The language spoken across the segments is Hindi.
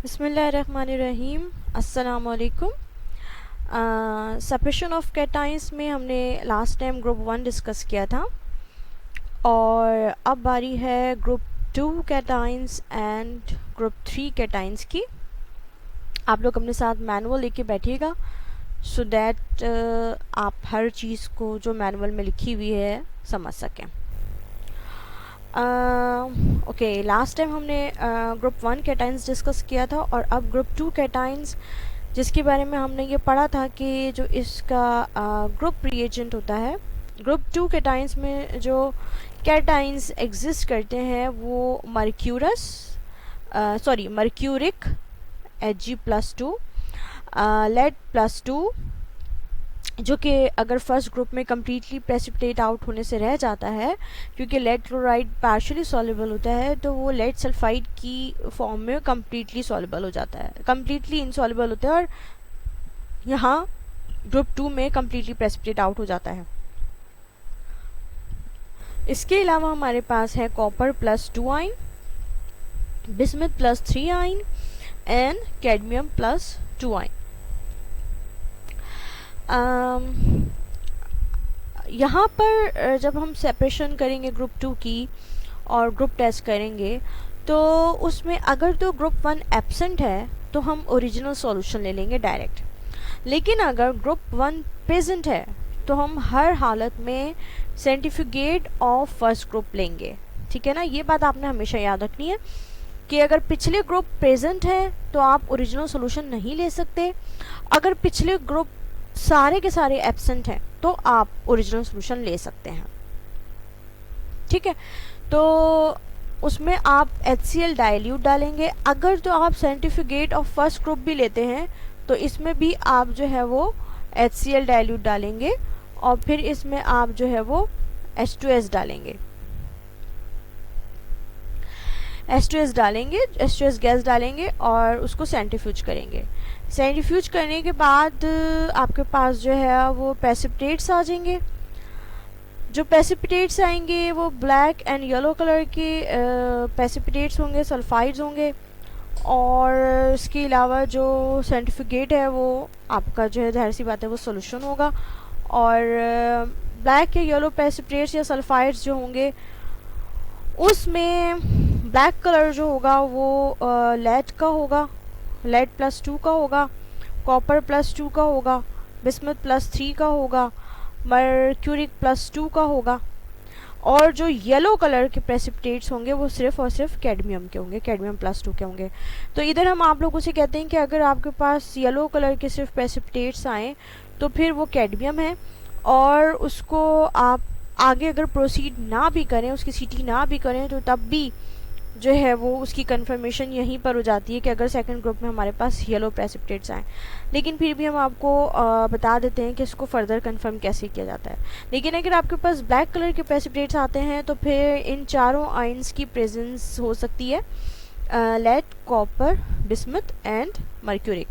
बिस्मिल्लाहिर्रहमानिर्रहीम। अस्सलामुअलैकुम। सेपरेशन ऑफ कैटाइंस में हमने लास्ट टाइम ग्रुप 1 डिस्कस किया था और अब बारी है group 2 cations and group 3 cations की। आप लोग अपने साथ मैनुअल लेके बैठिएगा सो दैट आप हर चीज़ को जो मैनुअल में लिखी हुई है समझ सकें। ओके, लास्ट टाइम हमने ग्रुप 1 कैटाइंस डिस्कस किया था और अब ग्रुप 2 कैटाइंस, जिसके बारे में हमने ये पढ़ा था कि जो इसका ग्रुप रिएजेंट होता है, ग्रुप 2 कैटाइंस में जो कैटाइंस एग्जिस्ट करते हैं वो मर्क्यूरिक Hg+2, lead+2, जो कि अगर फर्स्ट ग्रुप में कम्प्लीटली प्रेसिपिटेट आउट होने से रह जाता है, क्योंकि लेड क्लोराइड पार्शियली सॉल्युबल होता है, तो वो लेड सल्फाइड की फॉर्म में कम्प्लीटली सॉल्युबल हो जाता है, कम्प्लीटली इनसॉल्युबल होता है और यहाँ ग्रुप 2 में कम्प्लीटली प्रेसिपिटेट आउट हो जाता है। इसके अलावा हमारे पास है कॉपर +2 आइन, बिस्मथ +3 आइन एंड कैडमियम +2 आइन। यहाँ पर जब हम सेपरेशन करेंगे ग्रुप 2 की और ग्रुप टेस्ट करेंगे तो उसमें अगर तो ग्रुप 1 एब्सेंट है तो हम ओरिजिनल सॉल्यूशन ले लेंगे डायरेक्ट, लेकिन अगर ग्रुप 1 प्रेजेंट है तो हम हर हालत में सेंट्रीफ्यूगेट ऑफ फर्स्ट ग्रुप लेंगे। ठीक है ना, ये बात आपने हमेशा याद रखनी है कि अगर पिछले ग्रुप प्रेजेंट है तो आप ओरिजिनल सॉल्यूशन नहीं ले सकते, अगर पिछले ग्रुप सारे के सारे एब्सेंट हैं तो आप ओरिजिनल सॉल्यूशन ले सकते हैं। ठीक है, तो उसमें आप HCl डाइल्यूट डालेंगे। अगर तो आप सेंट्रीफ्यूगेट ऑफ फर्स्ट ग्रुप भी लेते हैं तो इसमें भी आप जो है वो HCl डाइल्यूट डालेंगे और फिर इसमें आप जो है वो H2S डालेंगे, H2S गैस डालेंगे और उसको सेंट्रीफ्यूज करेंगे। सेंट्रीफ्यूज करने के बाद आपके पास जो है वो प्रेसिपिटेट्स आ जाएंगे। जो प्रेसिपिटेट्स आएंगे वो ब्लैक एंड येलो कलर के प्रेसिपिटेट्स होंगे, सल्फाइड्स होंगे, और इसके अलावा जो सेंट्रीफ्यूगेट है वो आपका जो है जाहिर सी बात है वो सोल्यूशन होगा। और ब्लैक या येलो प्रेसिपिटेट्स या सल्फाइड्स जो होंगे उसमें ब्लैक कलर जो होगा वो लेड का होगा, लेड +2 का होगा, कॉपर +2 का होगा, बिस्मथ +3 का होगा, मर्क्यूरिक +2 का होगा, और जो येलो कलर के प्रेसिपिटेट्स होंगे वो सिर्फ और सिर्फ कैडमियम के होंगे, कैडमियम +2 के होंगे। तो इधर हम आप लोगों से कहते हैं कि अगर आपके पास येलो कलर के सिर्फ प्रेसिपिटेट्स आए तो फिर वो कैडमियम है, और उसको आप आगे अगर प्रोसीड ना भी करें, उसकी सीटी ना भी करें, तो तब भी जो है वो उसकी कंफर्मेशन यहीं पर हो जाती है कि अगर सेकंड ग्रुप में हमारे पास येलो प्रेसिपिटेट्स आए। लेकिन फिर भी हम आपको बता देते हैं कि इसको फर्दर कंफर्म कैसे किया जाता है। लेकिन अगर आपके पास ब्लैक कलर के प्रेसिपिटेट्स आते हैं तो फिर इन चारों आइंस की प्रेजेंस हो सकती है, lead, copper, bismuth and mercuric.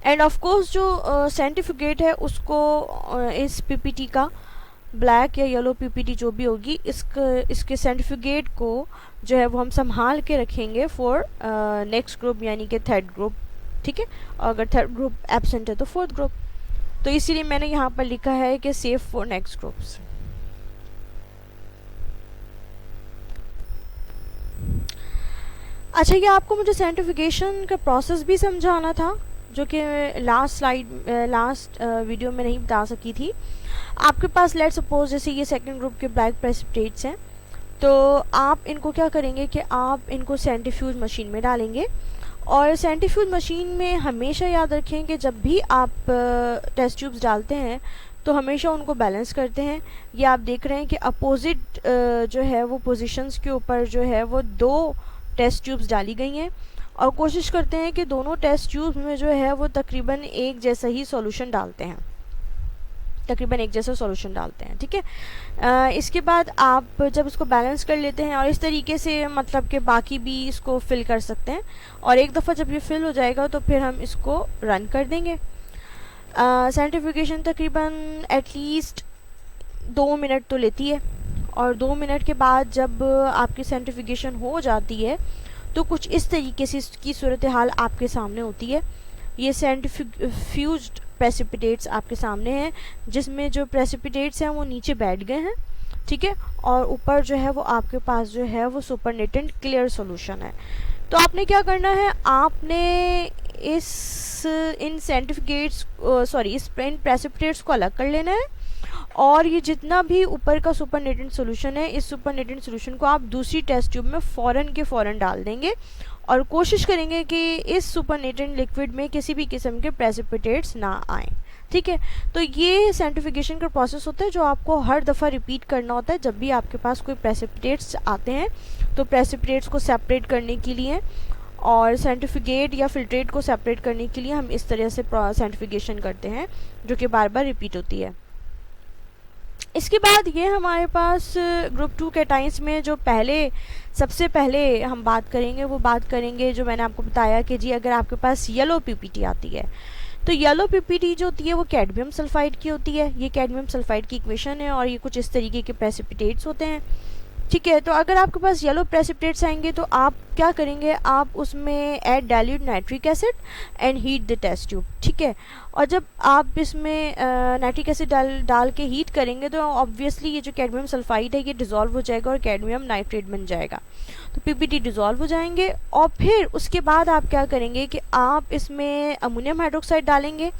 And of course जो सेंट्रीफ्यूगेट है उसको इस पीपीटी का ब्लैक या येलो पीपीटी जो भी होगी इसके सेंट्रीफ्यूगेट को जो है वो हम संभाल के रखेंगे फॉर नेक्स्ट ग्रुप यानी कि थर्ड ग्रुप। ठीक है, अगर थर्ड ग्रुप एब्सेंट है तो फोर्थ ग्रुप, तो इसीलिए मैंने यहाँ पर लिखा है कि सेफ फॉर नेक्स्ट ग्रुप्स। अच्छा, ये आपको मुझे सेंट्रीफ्यूगेशन का प्रोसेस भी समझाना था जो कि लास्ट वीडियो में नहीं बता सकी थी। आपके पास लेट सपोज जैसे ये सेकंड ग्रुप के ब्लैक प्रेसिपिटेट्स हैं, तो आप इनको क्या करेंगे कि आप इनको सेंट्रीफ्यूज मशीन में डालेंगे, और सेंट्रीफ्यूज मशीन में हमेशा याद रखें कि जब भी आप टेस्ट ट्यूब्स डालते हैं तो हमेशा उनको बैलेंस करते हैं। ये आप देख रहे हैं कि अपोजिट जो है वो पोजीशंस के ऊपर जो है वो 2 टेस्ट ट्यूब्स डाली गई हैं, और कोशिश करते हैं कि दोनों टेस्ट ट्यूब्स में जो है वो तकरीबन एक जैसा ही सॉल्यूशन डालते हैं, तकरीबन एक जैसा सॉल्यूशन डालते हैं। ठीक है, इसके बाद आप जब इसको बैलेंस कर लेते हैं और इस तरीके से मतलब कि बाकी भी इसको फिल कर सकते हैं, और एक दफ़ा जब ये फिल हो जाएगा तो फिर हम इसको रन कर देंगे। सेंट्रीफ्यूगेशन तकरीबन एटलीस्ट 2 मिनट तो लेती है, और 2 मिनट के बाद जब आपकी सेंट्रीफ्यूगेशन हो जाती है तो कुछ इस तरीके से इसकी सूरत हाल आपके सामने होती है। ये सेंट्रीफ्यूज्ड प्रेसिपिटेट्स आपके सामने हैं, जिसमें जो प्रेसिपिटेट्स हैं वो नीचे बैठ गए हैं, ठीक है, और ऊपर जो है वो आपके पास जो है वो सुपरनेटेंट क्लियर सॉल्यूशन है। तो आपने क्या करना है, आपने इन सेंट्रीफ्यूगेट्स इन प्रेसिपिटेट्स को अलग कर लेना है, और ये जितना भी ऊपर का सुपरनेटेंट सॉल्यूशन है, इस सुपरनेटेंट सॉल्यूशन को आप दूसरी टेस्ट ट्यूब में फ़ौरन के फ़ौरन डाल देंगे और कोशिश करेंगे कि इस सुपरनेटेंट लिक्विड में किसी भी किस्म के प्रेसिपिटेट्स ना आए, ठीक है। तो ये सेंट्रीफ्यूगेशन का प्रोसेस होता है जो आपको हर दफ़ा रिपीट करना होता है जब भी आपके पास कोई प्रेसिपिटेट्स आते हैं। तो प्रेसिपिटेट्स को सेपरेट करने के लिए और सेंट्रीफ्यूगेट या फिल्ट्रेट को सेपरेट करने के लिए हम इस तरह से सेंट्रीफ्यूगेशन करते हैं, जो कि बार बार रिपीट होती है। इसके बाद ये हमारे पास ग्रुप 2 कैटाइंस में जो सबसे पहले हम बात करेंगे, वो बात करेंगे जो मैंने आपको बताया कि जी अगर आपके पास येलो पीपीटी आती है, तो येलो पीपीटी जो होती है वो कैडमियम सल्फाइड की होती है। ये कैडमियम सल्फाइड की इक्वेशन है और ये कुछ इस तरीके के प्रेसिपिटेट्स होते हैं, ठीक है। तो अगर आपके पास येलो प्रेसिपिटेट्स आएंगे तो आप क्या करेंगे, आप उसमें add dilute nitric acid and heat the test tube, ठीक है। और जब आप इसमें नाइट्रिक एसिड डाल के हीट करेंगे तो ऑब्वियसली ये जो कैडमियम सल्फाइड है ये डिज़ोल्व हो जाएगा और कैडमियम नाइट्रेट बन जाएगा, तो पीपीटी डिज़ोल्व हो जाएंगे। और फिर उसके बाद आप क्या करेंगे कि आप इसमें अमोनियम हाइड्रोक्साइड डालेंगे।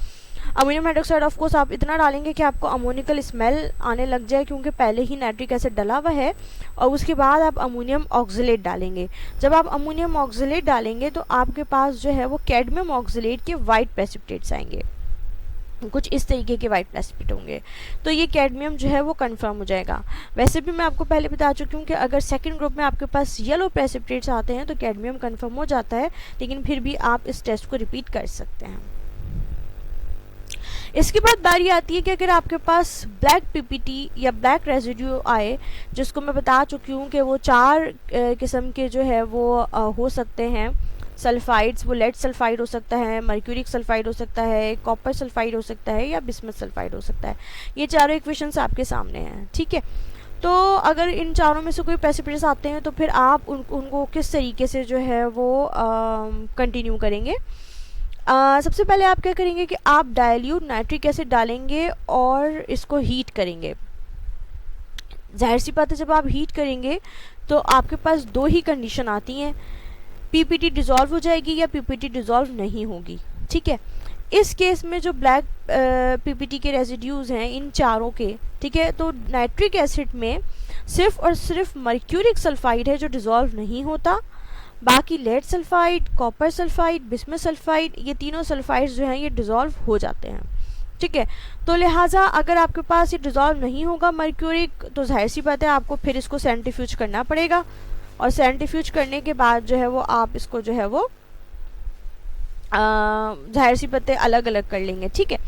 अमोनियम हाइड्रोक्साइड ऑफ कोर्स आप इतना डालेंगे कि आपको अमोनिकल स्मेल आने लग जाए, क्योंकि पहले ही नाइट्रिक एसिड डला हुआ है। और उसके बाद आप अमोनियम ऑक्सलेट डालेंगे। जब आप अमोनियम ऑक्सलेट डालेंगे तो आपके पास जो है वो कैडमियम ऑक्सलेट के वाइट प्रेसिपिटेट्स आएंगे, कुछ इस तरीके के वाइट प्रेसिपिटेट होंगे। तो ये कैडमियम जो है वो कंफर्म हो जाएगा। वैसे भी मैं आपको पहले बता चुकी हूँ कि अगर सेकंड ग्रुप में आपके पास येलो प्रेसिपिटेट्स आते हैं तो कैडमियम कंफर्म हो जाता है, लेकिन फिर भी आप इस टेस्ट को रिपीट कर सकते हैं। इसके बाद बारी आती है कि अगर आपके पास ब्लैक पीपीटी या ब्लैक रेजिड्यू आए, जिसको मैं बता चुकी हूँ कि वो 4 किस्म के जो है वो हो सकते हैं सल्फाइड्स। वो लेड सल्फाइड हो सकता है, मर्क्यूरिक सल्फाइड हो सकता है, कॉपर सल्फाइड हो सकता है या बिस्मथ सल्फाइड हो सकता है। ये चारों इक्वेशंस आपके सामने हैं, ठीक है। तो अगर इन चारों में से कोई प्रेसिपिटेट्स आते हैं तो फिर आप उनको किस तरीके से जो है वो कंटिन्यू करेंगे। सबसे पहले आप क्या करेंगे कि आप डाइल्यूट नाइट्रिक एसिड डालेंगे और इसको हीट करेंगे। जाहिर सी बात है जब आप हीट करेंगे तो आपके पास 2 ही कंडीशन आती हैं, पीपीटी डिज़ोल्व हो जाएगी या पीपीटी डिज़ोल्व नहीं होगी, ठीक है। इस केस में जो ब्लैक पीपीटी के रेजिड्यूज़ हैं इन चारों के, ठीक है, तो नाइट्रिक एसिड में सिर्फ और सिर्फ मर्क्यूरिक सल्फाइड है जो डिज़ोल्व नहीं होता। बाकी lead sulphide, copper sulphide, bismuth sulphide, ये तीनों सल्फाइड्स जो हैं ये डिज़ोल्व हो जाते हैं, ठीक है। तो लिहाजा अगर आपके पास ये डिज़ोल्व नहीं होगा मर्क्यूरिक, तो जाहिर सी बात है आपको फिर इसको सेंट्रीफ्यूज करना पड़ेगा, और सेंट्रीफ्यूज करने के बाद जो है वो आप इसको जो है वो जाहिर सी बातें अलग अलग कर लेंगे, ठीक है।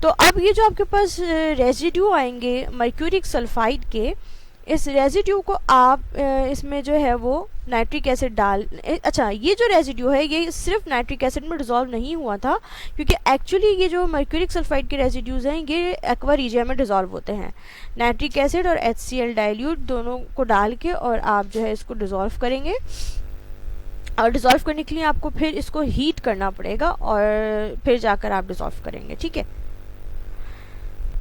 तो अब ये जो आपके पास रेजिड्यू आएंगे मर्क्यूरिक सल्फाइड के, इस रेजिड्यू को आप इसमें जो है वो नाइट्रिक एसिड अच्छा, ये जो रेजिड्यू है ये सिर्फ नाइट्रिक एसिड में डिज़ोल्व नहीं हुआ था, क्योंकि एक्चुअली ये जो मर्क्यूरिक सल्फाइड के रेजिड्यूज़ हैं ये एक्वा रीजिया में डिज़ोल्व होते हैं। नाइट्रिक एसिड और HCl डाइल्यूट दोनों को डाल के और आप जो है इसको डिज़ोल्व करेंगे, और डिज़ोल्व करने के लिए आपको फिर इसको हीट करना पड़ेगा और फिर जाकर आप डिज़ोल्व करेंगे, ठीक है।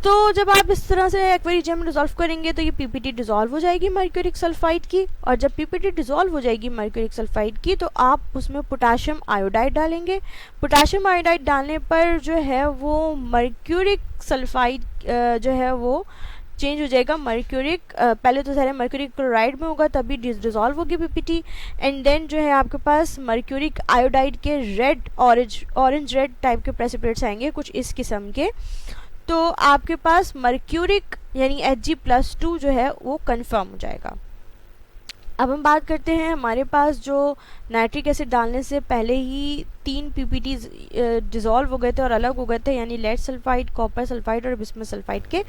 तो जब आप इस तरह से एक्वा रीजिया में डिज़ोल्व करेंगे तो ये पीपीटी डिज़ोल्व हो जाएगी मर्क्यूरिक सल्फाइड की, और जब पीपीटी डिज़ोल्व हो जाएगी मर्क्यूरिक सल्फाइड की तो आप उसमें पोटाशियम आयोडाइड डालेंगे। पोटाशियम आयोडाइड डालने पर जो है वो मर्क्यूरिक सल्फाइड जो है वो चेंज हो जाएगा मर्क्यूरिक, पहले तो सारे मर्क्यूरिक क्लोराइड में होगा तभी डिज़ोल्व होगी पीपीटी, एंड देन जो है आपके पास मर्क्यूरिक आयोडाइड के रेड ऑरेंज रेड टाइप के प्रेसिपिटेट्स आएंगे कुछ इस किस्म के। तो आपके पास मर्क्यूरिक यानी Hg+2 जो है वो कंफर्म हो जाएगा। अब हम बात करते हैं हमारे पास जो नाइट्रिक एसिड डालने से पहले ही 3 पीपीटीज डिज़ोल्व हो गए थे और अलग हो गए थे, यानी लेड सल्फाइड, कॉपर सल्फाइड और बिस्मथ सल्फाइड के।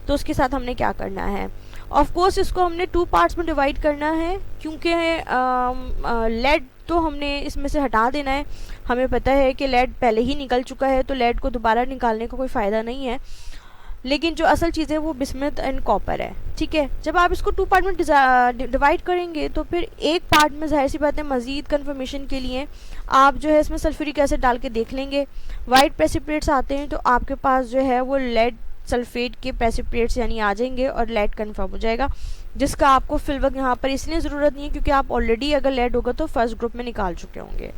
तो उसके साथ हमने क्या करना है, ऑफ कोर्स इसको हमने 2 पार्ट्स में डिवाइड करना है, क्योंकि लेड तो हमने इसमें से हटा देना है। हमें पता है कि लेड पहले ही निकल चुका है तो लेड को दोबारा निकालने का कोई फ़ायदा नहीं है। लेकिन जो असल चीज़ है वो बिस्मथ एंड कॉपर है, ठीक है। जब आप इसको 2 पार्ट में डिवाइड करेंगे तो फिर एक पार्ट में जाहिर सी बात है मज़ीद कन्फर्मेशन के लिए आप जो है इसमें सल्फ्यूरिक एसिड डाल के देख लेंगे। वाइट प्रेसिपिटेट्स आते हैं तो आपके पास जो है वो लेड सल्फेट के प्रेसिपिटेट्स यानी आ जाएंगे और लेड कन्फर्म हो जाएगा, जिसका आपको फिल वक्त यहाँ पर इसलिए ज़रूरत नहीं है क्योंकि आप ऑलरेडी अगर लेड होगा तो फर्स्ट ग्रुप में निकाल चुके होंगे।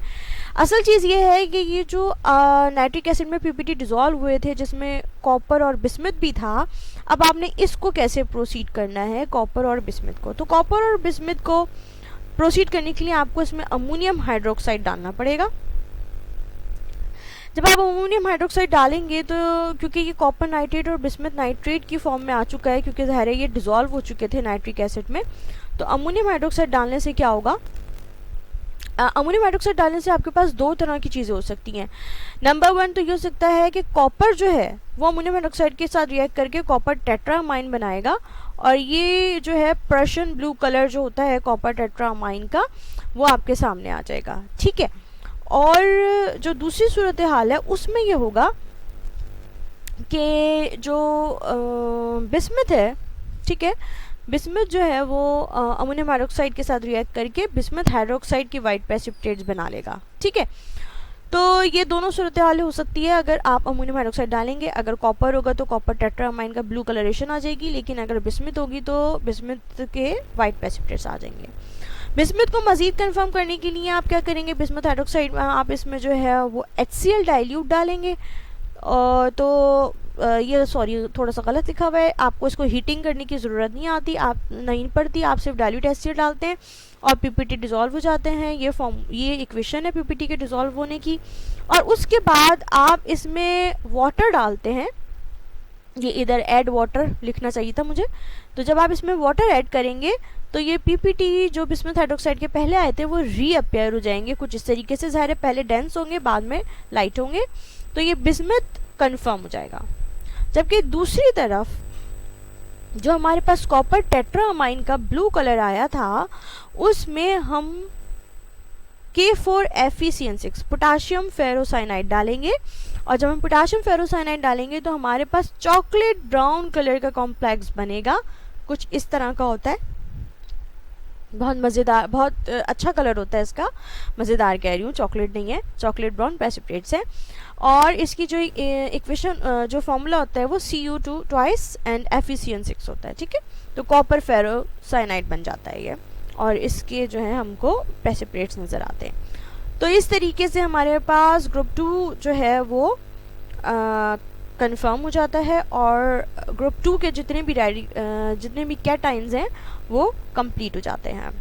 असल चीज़ ये है कि ये जो नाइट्रिक एसिड में पीपीटी डिज़ोल्व हुए थे जिसमें कॉपर और बिस्मथ भी था, अब आपने इसको कैसे प्रोसीड करना है कॉपर और बिस्मथ को। तो कॉपर और बिस्मथ को प्रोसीड करने के लिए आपको इसमें अमोनियम हाइड्रोक्साइड डालना पड़ेगा। जब आप अमोनियम हाइड्रोक्साइड डालेंगे तो क्योंकि ये कॉपर नाइट्रेट और बिस्मथ नाइट्रेट की फॉर्म में आ चुका है, क्योंकि ज़ाहिर है ये डिज़ोल्व हो चुके थे नाइट्रिक एसिड में, तो अमोनियम हाइड्रोक्साइड डालने से क्या होगा, अमोनियम हाइड्रोक्साइड डालने से आपके पास दो तरह की चीज़ें हो सकती हैं। नंबर 1 तो ये हो सकता है कि कॉपर जो है वो अमोनियम हाइड्रोक्साइड के साथ रिएक्ट करके कॉपर टेट्रामाइन बनाएगा और ये जो है पर्शियन ब्लू कलर जो होता है कॉपर टेट्रामाइन का वो आपके सामने आ जाएगा, ठीक है। और जो दूसरी सूरत हाल है उसमें ये होगा कि जो बिस्मथ है, ठीक है, बिस्मथ जो है वो अमोनियम हाइड्रोक्साइड के साथ रिएक्ट करके बिस्मथ हाइड्रोक्साइड की वाइट प्रेसिपिटेट्स बना लेगा, ठीक है। तो ये दोनों सूरत हाल हो सकती है अगर आप अमोनियम हाइड्रोक्साइड डालेंगे। अगर कॉपर होगा तो कॉपर टेट्रामाइन का ब्लू कलरेशन आ जाएगी, लेकिन अगर बिस्मथ होगी तो बिस्मथ के वाइट प्रेसिपिटेट्स आ जाएंगे। बिस्मथ को मज़ीद कंफर्म करने के लिए आप क्या करेंगे, बिस्मथ हाइड्रोक्साइड आप इसमें जो है वो HCl डाइल्यूट डालेंगे। तो ये सॉरी थोड़ा सा गलत लिखा हुआ है, आपको इसको हीटिंग करने की ज़रूरत नहीं पड़ती, आप सिर्फ डाइल्यूट HCl डालते हैं और पीपीटी डिज़ोल्व हो जाते हैं। ये इक्वेशन है पीपीटी के डिज़ोल्व होने की। और उसके बाद आप इसमें वाटर डालते हैं, ये इधर ऐड वाटर लिखना चाहिए था मुझे। तो जब आप इसमें वाटर ऐड करेंगे तो ये पीपीटी जो बिस्मथ हाइड्रोक्साइड के पहले आए थे वो रीअपियर हो जाएंगे कुछ इस तरीके से। ज़ाहिर है पहले डेंस होंगे बाद में लाइट होंगे, तो ये बिस्मथ कंफर्म हो जाएगा। जबकि दूसरी तरफ जो हमारे पास कॉपर टेट्रामाइन का ब्लू कलर आया था उसमें हम K4FeCN6 पोटाशियम फेरोसाइनाइड डालेंगे। और जब हम पोटाशियम फेरोसाइनाइड डालेंगे तो हमारे पास चॉकलेट ब्राउन कलर का कॉम्प्लेक्स बनेगा, कुछ इस तरह का होता है। बहुत मज़ेदार, बहुत अच्छा कलर होता है इसका, मज़ेदार कह रही हूँ, चॉकलेट नहीं है, चॉकलेट ब्राउन प्रेसिपिटेट्स है। और इसकी जो इक्वेशन जो फॉर्मूला होता है वो Cu2 ट्वाइस एंड FeCN6 होता है, ठीक है। तो कॉपर फेरोसाइनाइड बन जाता है ये, और इसके जो है हमको प्रेसिपिटेट्स नज़र आते हैं। तो इस तरीके से हमारे पास ग्रुप 2 जो है वो कंफर्म हो जाता है और ग्रुप 2 के जितने भी कैटाइंस हैं वो कंप्लीट हो जाते हैं।